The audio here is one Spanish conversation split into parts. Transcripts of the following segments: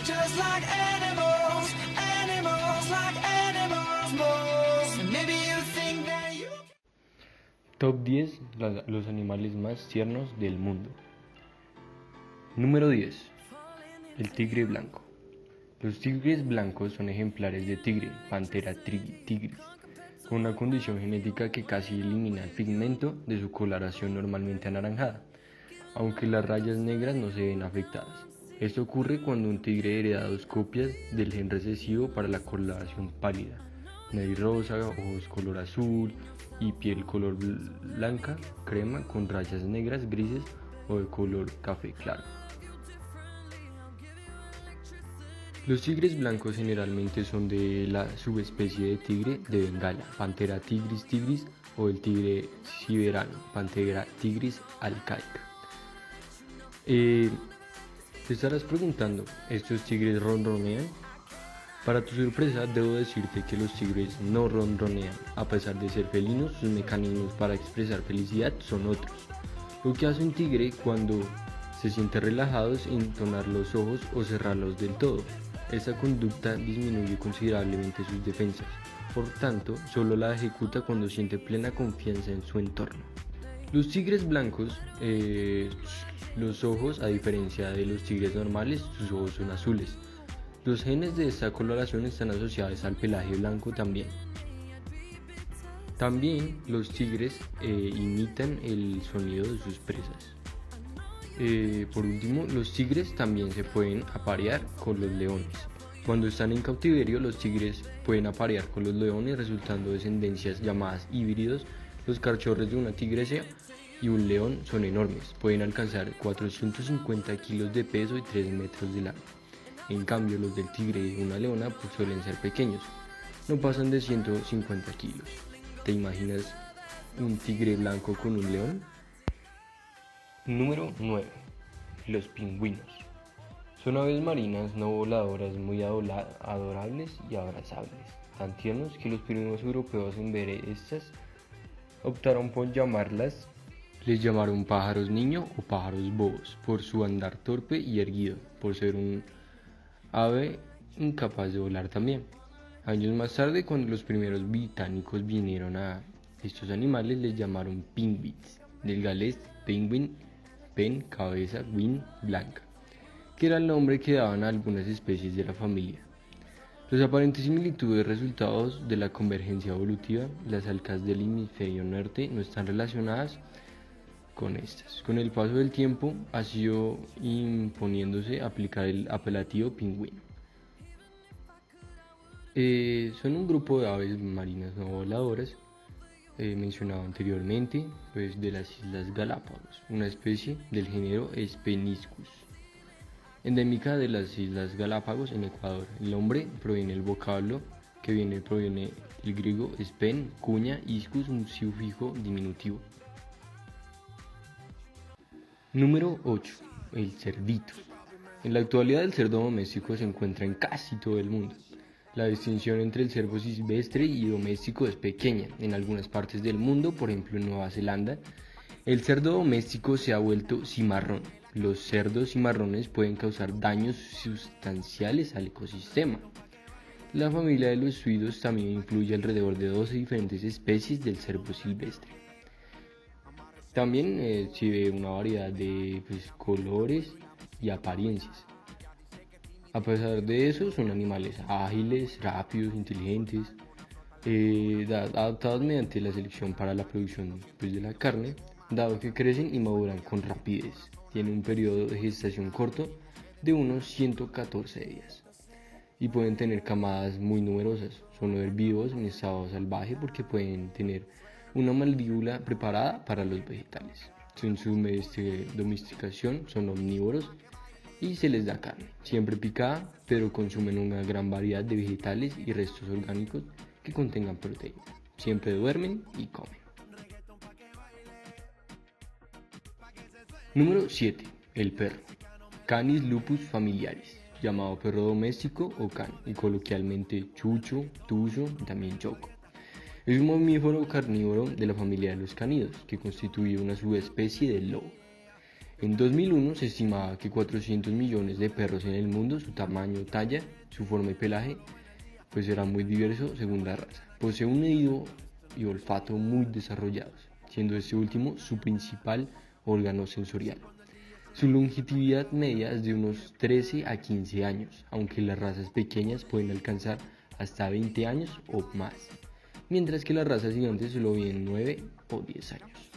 Just like animals, animals like animals, moles. And maybe you think that you... Top 10 los animales más tiernos del mundo. Número 10. El tigre blanco. Los tigres blancos son ejemplares de tigre, Panthera tigris, con una condición genética que casi elimina el pigmento de su coloración normalmente anaranjada, aunque las rayas negras no se ven afectadas. Esto ocurre cuando un tigre hereda dos copias del gen recesivo para la coloración pálida, nariz rosa, ojos color azul y piel color blanca, crema con rayas negras, grises o de color café claro. Los tigres blancos generalmente son de la subespecie de tigre de Bengala, Panthera tigris o el tigre siberiano, Panthera tigris alcaica. Te estarás preguntando, ¿estos tigres ronronean? Para tu sorpresa, debo decirte que los tigres no ronronean. A pesar de ser felinos, sus mecanismos para expresar felicidad son otros. Lo que hace un tigre cuando se siente relajado es entonar los ojos o cerrarlos del todo. Esta conducta disminuye considerablemente sus defensas. Por tanto, solo la ejecuta cuando siente plena confianza en su entorno. Los tigres blancos, los ojos, a diferencia de los tigres normales, sus ojos son azules. Los genes de esta coloración están asociados al pelaje blanco también. También los tigres imitan el sonido de sus presas. Por último, los tigres también se pueden aparear con los leones. Cuando están en cautiverio, los tigres pueden aparear con los leones, resultando descendencias llamadas híbridos. Los cachorros de una tigresa y un león son enormes, pueden alcanzar 450 kilos de peso y 3 metros de largo. En cambio, los del tigre y de una leona pues, suelen ser pequeños, no pasan de 150 kilos. ¿Te imaginas un tigre blanco con un león? Número 9. Los pingüinos. Son aves marinas no voladoras muy adorables y abrazables, tan tiernos que los primeros europeos en ver estas optaron por les llamaron pájaros niño o pájaros bobos, por su andar torpe y erguido, por ser un ave incapaz de volar también. Años más tarde, cuando los primeros británicos vinieron a estos animales, les llamaron penguins, del galés penguin, pen, cabeza, wing, blanca, que era el nombre que daban a algunas especies de la familia. Los aparentes similitudes resultados de la convergencia evolutiva, las alcas del hemisferio norte no están relacionadas con estas. Con el paso del tiempo ha sido imponiéndose aplicar el apelativo pingüino. Son un grupo de aves marinas no voladoras, mencionado anteriormente, pues de las Islas Galápagos, una especie del género Speniscus, endémica de las Islas Galápagos en Ecuador. El nombre proviene del vocablo proviene del griego spen, cuña, iscus, un sufijo diminutivo. Número 8. El cerdito. En la actualidad el cerdo doméstico se encuentra en casi todo el mundo. La distinción entre el cerdo silvestre y doméstico es pequeña. En algunas partes del mundo, por ejemplo en Nueva Zelanda, el cerdo doméstico se ha vuelto cimarrón. Los cerdos cimarrones pueden causar daños sustanciales al ecosistema. La familia de los suidos también incluye alrededor de 12 diferentes especies del cerdo silvestre. También se ve una variedad de colores y apariencias. A pesar de eso, son animales ágiles, rápidos, inteligentes, adaptados mediante la selección para la producción de la carne, dado que crecen y maduran con rapidez. Tienen un periodo de gestación corto de unos 114 días y pueden tener camadas muy numerosas. Son herbívoros en estado salvaje porque pueden tener una mandíbula preparada para los vegetales. En su domesticación son omnívoros y se les da carne, siempre picada, pero consumen una gran variedad de vegetales y restos orgánicos que contengan proteína. Siempre duermen y comen. Número 7. El perro. Canis lupus familiaris, llamado perro doméstico o can, y coloquialmente chucho, tuzo y también choco. Es un mamífero carnívoro de la familia de los canídeos, que constituye una subespecie del lobo. En 2001 se estimaba que 400 millones de perros en el mundo, su tamaño, talla, su forma y pelaje, pues era muy diverso según la raza. Posee un oído y olfato muy desarrollados, siendo este último su principal órgano sensorial. Su longevidad media es de unos 13 a 15 años, aunque las razas pequeñas pueden alcanzar hasta 20 años o más, mientras que las razas gigantes solo viven 9 o 10 años.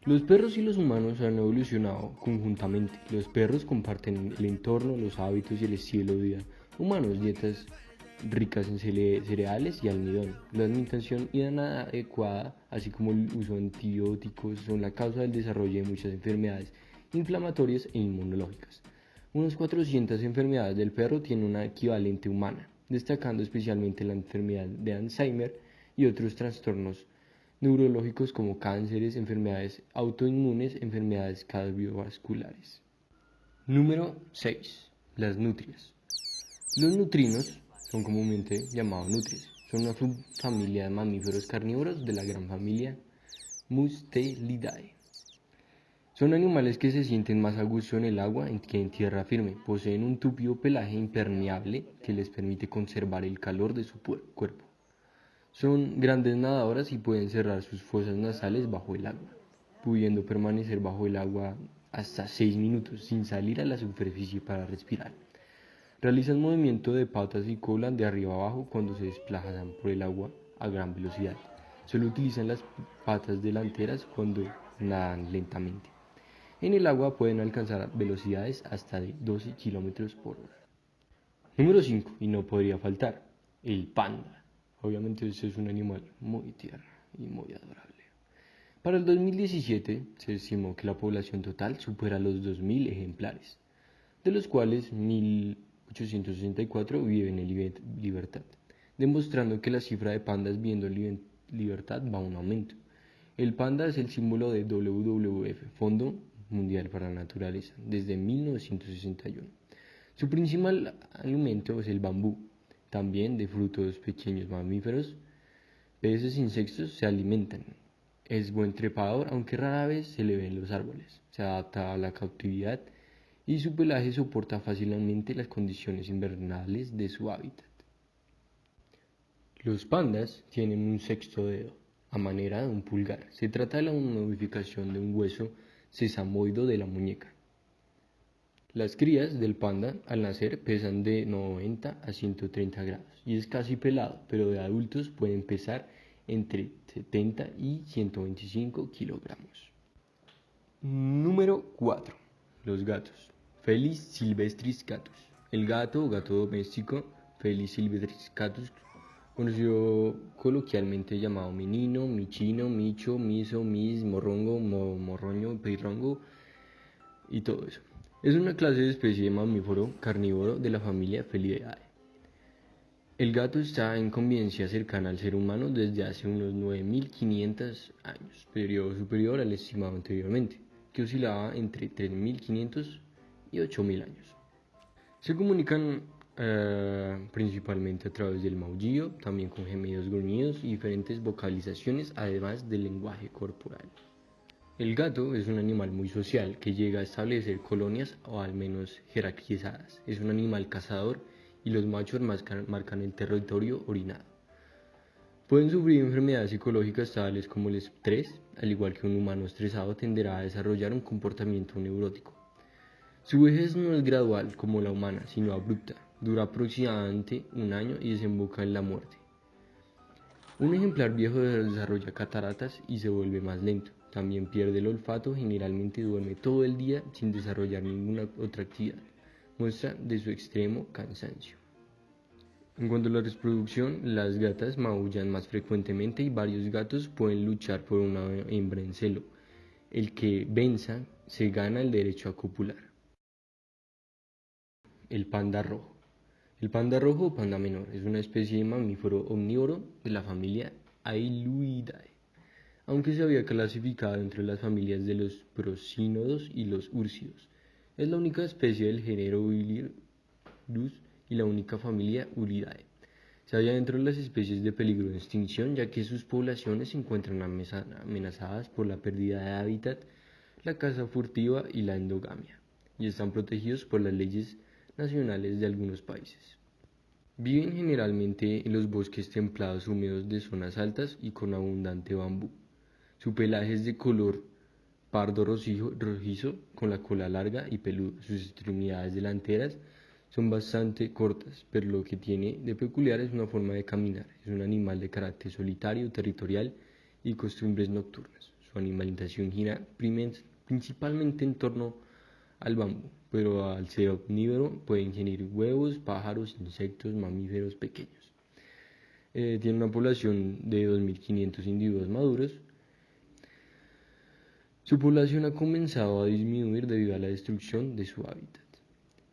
Los perros y los humanos han evolucionado conjuntamente. Los perros comparten el entorno, los hábitos y el estilo de vida humanos, dietas ricas en cereales y almidón. La alimentación inadecuada, así como el uso de antibióticos, son la causa del desarrollo de muchas enfermedades inflamatorias e inmunológicas. Unas 400 enfermedades del perro tienen una equivalente humana, destacando especialmente la enfermedad de Alzheimer y otros trastornos neurológicos como cánceres, enfermedades autoinmunes, enfermedades cardiovasculares. Número 6. Las nutrias. Los nutrinos son comúnmente llamados nutrias. Son una subfamilia de mamíferos carnívoros de la gran familia Mustelidae. Son animales que se sienten más a gusto en el agua que en tierra firme. Poseen un tupido pelaje impermeable que les permite conservar el calor de su cuerpo. Son grandes nadadoras y pueden cerrar sus fosas nasales bajo el agua, pudiendo permanecer bajo el agua hasta 6 minutos sin salir a la superficie para respirar. Realizan movimiento de patas y cola de arriba abajo cuando se desplazan por el agua a gran velocidad. Solo utilizan las patas delanteras cuando nadan lentamente. En el agua pueden alcanzar velocidades hasta de 12 km por hora. Número 5, y no podría faltar, el panda. Obviamente este es un animal muy tierno y muy adorable. Para el 2017 se estimó que la población total supera los 2.000 ejemplares, de los cuales 1.864 viven en libertad, demostrando que la cifra de pandas viviendo en libertad va a un aumento. El panda es el símbolo de WWF, Fondo Mundial para la Naturaleza, desde 1961. Su principal alimento es el bambú, también de frutos pequeños mamíferos, peces e insectos se alimentan. Es buen trepador, aunque rara vez se le ve en los árboles. Se adapta a la cautividad y su pelaje soporta fácilmente las condiciones invernales de su hábitat. Los pandas tienen un sexto dedo, a manera de un pulgar. Se trata de la modificación de un hueso sesamoide de la muñeca. Las crías del panda al nacer pesan de 90 a 130 gramos y es casi pelado, pero de adultos pueden pesar entre 70 y 125 kilogramos. Número 4. Los gatos. Felis silvestris catus. El gato o gato doméstico Felis silvestris catus, conocido coloquialmente llamado menino, michino, micho, miso, mis, morrongo, morroño, pirrongo y todo eso. Es una clase de especie de mamífero carnívoro de la familia Felidae. El gato está en convivencia cercana al ser humano desde hace unos 9.500 años, periodo superior al estimado anteriormente, que oscilaba entre 3.500 y 8.000 años. Se comunican principalmente a través del maullido, también con gemidos, gruñidos y diferentes vocalizaciones, además del lenguaje corporal. El gato es un animal muy social que llega a establecer colonias o al menos jerarquizadas. Es un animal cazador y los machos marcan el territorio orinado. Pueden sufrir enfermedades psicológicas tales como el estrés, al igual que un humano estresado tenderá a desarrollar un comportamiento neurótico. Su vejez no es gradual como la humana, sino abrupta. Dura aproximadamente un año y desemboca en la muerte. Un ejemplar viejo desarrolla cataratas y se vuelve más lento. También pierde el olfato, generalmente duerme todo el día sin desarrollar ninguna otra actividad. Muestra de su extremo cansancio. En cuanto a la reproducción, las gatas maullan más frecuentemente y varios gatos pueden luchar por una hembra en celo. El que venza se gana el derecho a copular. El panda rojo. El panda rojo o panda menor es una especie de mamífero omnívoro de la familia Aeluidae, aunque se había clasificado entre las familias de los prosínodos y los úrsidos. Es la única especie del género Ulyrus y la única familia Ulidae. Se halla dentro de las especies de peligro de extinción, ya que sus poblaciones se encuentran amenazadas por la pérdida de hábitat, la caza furtiva y la endogamia, y están protegidos por las leyes nacionales de algunos países. Viven generalmente en los bosques templados húmedos de zonas altas y con abundante bambú. Su pelaje es de color pardo rojizo con la cola larga y peluda. Sus extremidades delanteras son bastante cortas, pero lo que tiene de peculiar es una forma de caminar. Es un animal de carácter solitario, territorial y costumbres nocturnas. Su alimentación gira principalmente en torno al bambú, pero al ser omnívoro puede ingerir huevos, pájaros, insectos, mamíferos pequeños. Tiene una población de 2.500 individuos maduros. Su población ha comenzado a disminuir debido a la destrucción de su hábitat,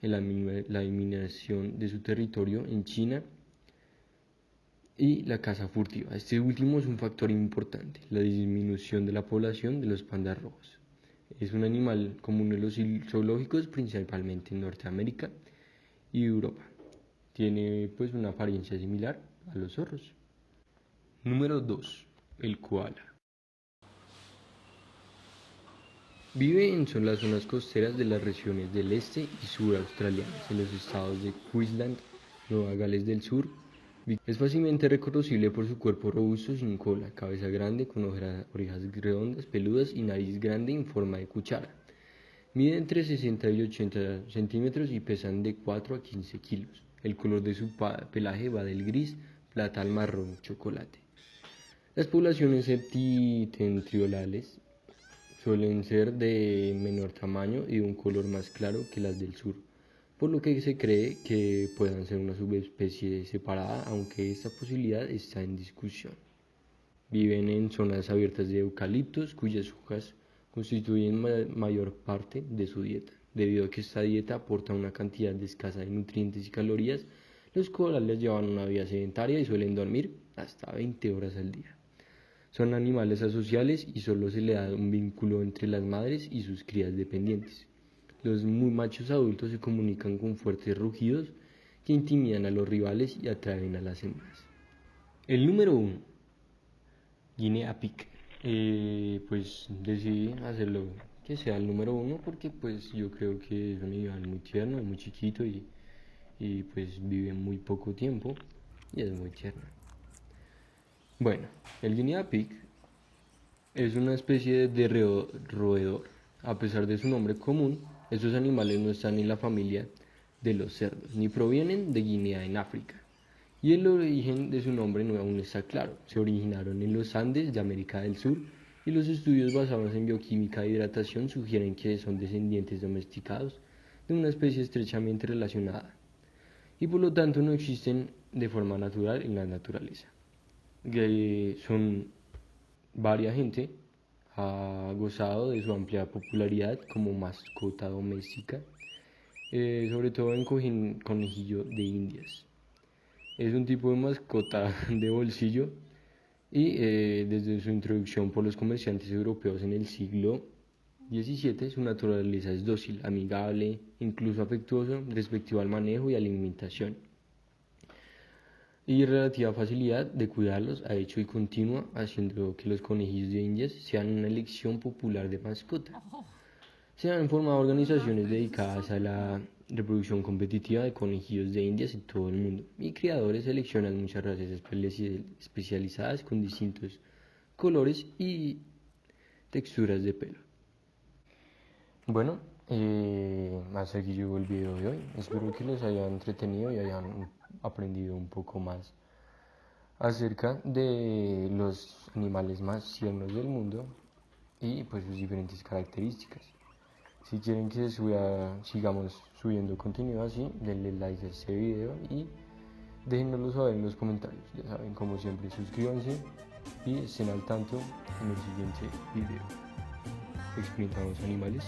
la eliminación de su territorio en China y la caza furtiva. Este último es un factor importante, la disminución de la población de los pandas rojos. Es un animal común en los zoológicos, principalmente en Norteamérica y Europa. Tiene pues una apariencia similar a los zorros. Número 2. El koala. Vive en las zonas costeras de las regiones del este y sur australianas, en los estados de Queensland, Nueva Gales del Sur. Es fácilmente reconocible por su cuerpo robusto sin cola, cabeza grande con orejas redondas, peludas y nariz grande en forma de cuchara. Mide entre 60 y 80 centímetros y pesan de 4 a 15 kilos. El color de su pelaje va del gris plata al marrón chocolate. Las poblaciones septentrionales suelen ser de menor tamaño y de un color más claro que las del sur, por lo que se cree que puedan ser una subespecie separada, aunque esta posibilidad está en discusión. Viven en zonas abiertas de eucaliptos, cuyas hojas constituyen mayor parte de su dieta. Debido a que esta dieta aporta una cantidad escasa de nutrientes y calorías, los koalas llevan una vida sedentaria y suelen dormir hasta 20 horas al día. Son animales asociales y solo se le da un vínculo entre las madres y sus crías dependientes. Los machos adultos se comunican con fuertes rugidos que intimidan a los rivales y atraen a las hembras. El número 1. Guinea Pig. Pues decidí hacerlo que sea el número 1 porque pues yo creo que es un animal muy tierno, muy chiquito y pues vive muy poco tiempo y es muy tierno. Bueno, el Guinea Pig es una especie de roedor. A pesar de su nombre común, estos animales no están en la familia de los cerdos, ni provienen de Guinea en África. Y el origen de su nombre no aún está claro. Se originaron en los Andes de América del Sur y los estudios basados en bioquímica e hidratación sugieren que son descendientes domesticados de una especie estrechamente relacionada y por lo tanto no existen de forma natural en la naturaleza. Varias gente ha gozado de su amplia popularidad como mascota doméstica, sobre todo en conejillo de Indias. Es un tipo de mascota de bolsillo y desde su introducción por los comerciantes europeos en el siglo XVII, su naturaleza es dócil, amigable, incluso afectuoso respecto al manejo y alimentación. Y relativa facilidad de cuidarlos ha hecho y continúa haciendo que los conejillos de Indias sean una elección popular de mascota. Se han formado organizaciones dedicadas a la reproducción competitiva de conejillos de Indias en todo el mundo y criadores seleccionan muchas razas especializadas con distintos colores y texturas de pelo. Bueno, hasta aquí llegó el video de hoy. Espero que les haya entretenido y hayan aprendido un poco más acerca de los animales más tiernos del mundo y pues sus diferentes características. Si quieren que sigamos subiendo contenido así, denle like a este video y déjennoslo saber en los comentarios. Ya saben, como siempre, suscríbanse y estén al tanto en el siguiente video. Experimentamos animales.